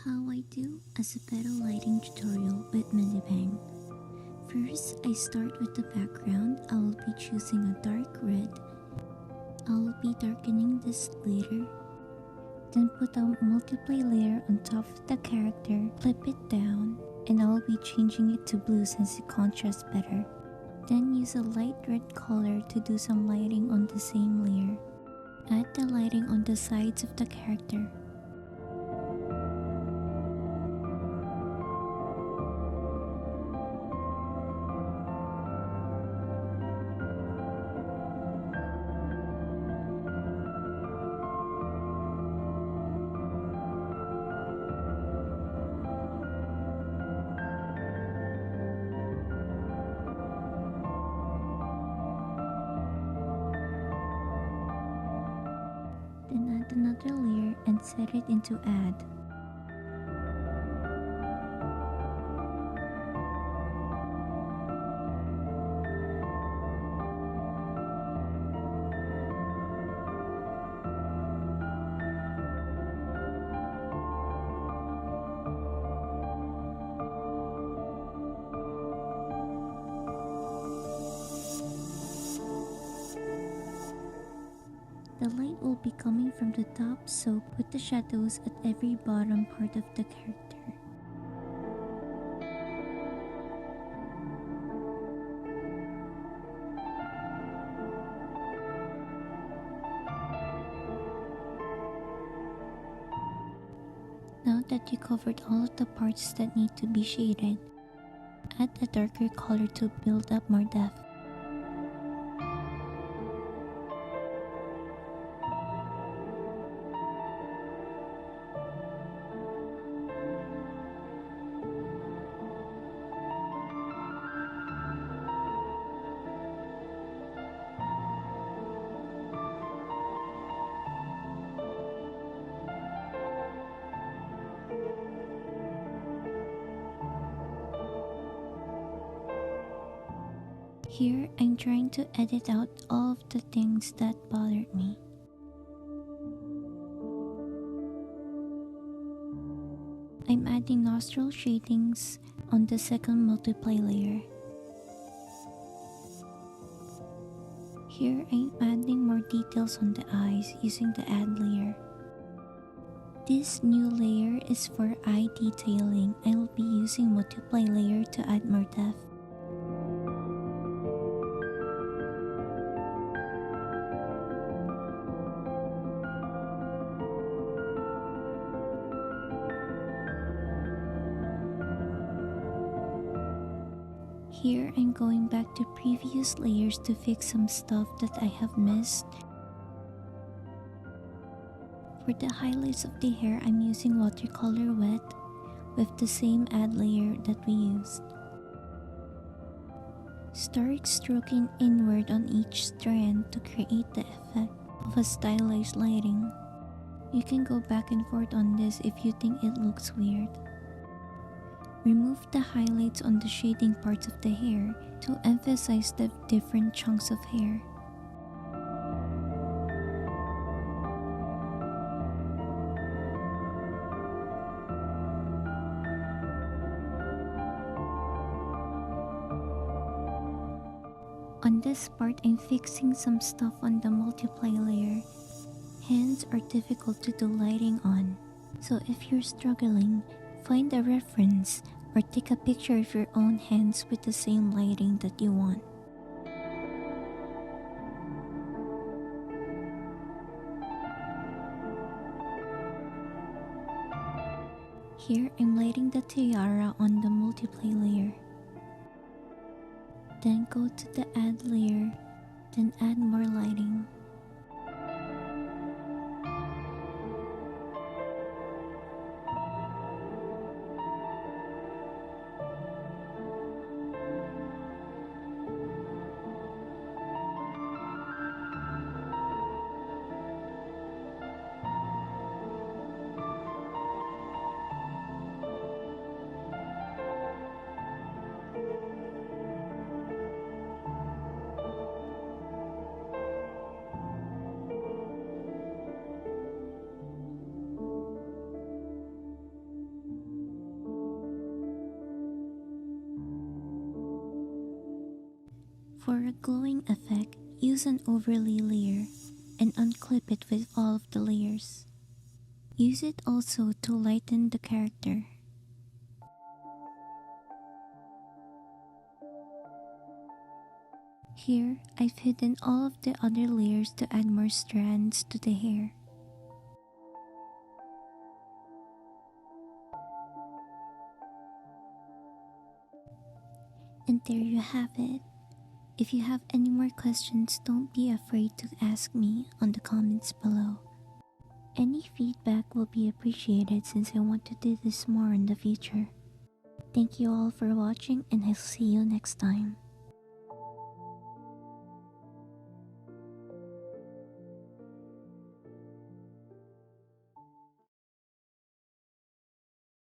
How I do a ZEPETO lighting tutorial with MediBang. First, I start with the background. I will be choosing a dark red. I will be darkening this later. Then put a multiply layer on top of the character, flip it down, and I will be changing it to blue since it contrasts better. Then use a light red color to do some lighting on the same layer. Add the lighting on the sides of the character. Then add another layer and set it into add. The light will be coming from the top, so put the shadows at every bottom part of the character. Now that you covered all of the parts that need to be shaded, add a darker color to build up more depth. Here, I'm trying to edit out all of the things that bothered me. I'm adding nostril shadings on the second multiply layer. Here, I'm adding more details on the eyes using the add layer. This new layer is for eye detailing. I will be using multiply layer to add more depth. Here, I'm going back to previous layers to fix some stuff that I have missed. For the highlights of the hair, I'm using watercolor wet with the same add layer that we used. Start stroking inward on each strand to create the effect of a stylized lighting. You can go back and forth on this if you think it looks weird. Remove the highlights on the shading parts of the hair to emphasize the different chunks of hair. On this part, I'm fixing some stuff on the multiply layer. Hands are difficult to do lighting on, so if you're struggling, find a reference or take a picture of your own hands with the same lighting that you want. Here, I'm lighting the tiara on the multiply layer. Then go to the add layer, then add more lighting. For a glowing effect, use an overlay layer and unclip it with all of the layers. Use it also to lighten the character. Here, I've hidden all of the other layers to add more strands to the hair. And there you have it. If you have any more questions, don't be afraid to ask me on the comments below. Any feedback will be appreciated since I want to do this more in the future. Thank you all for watching and I'll see you next time.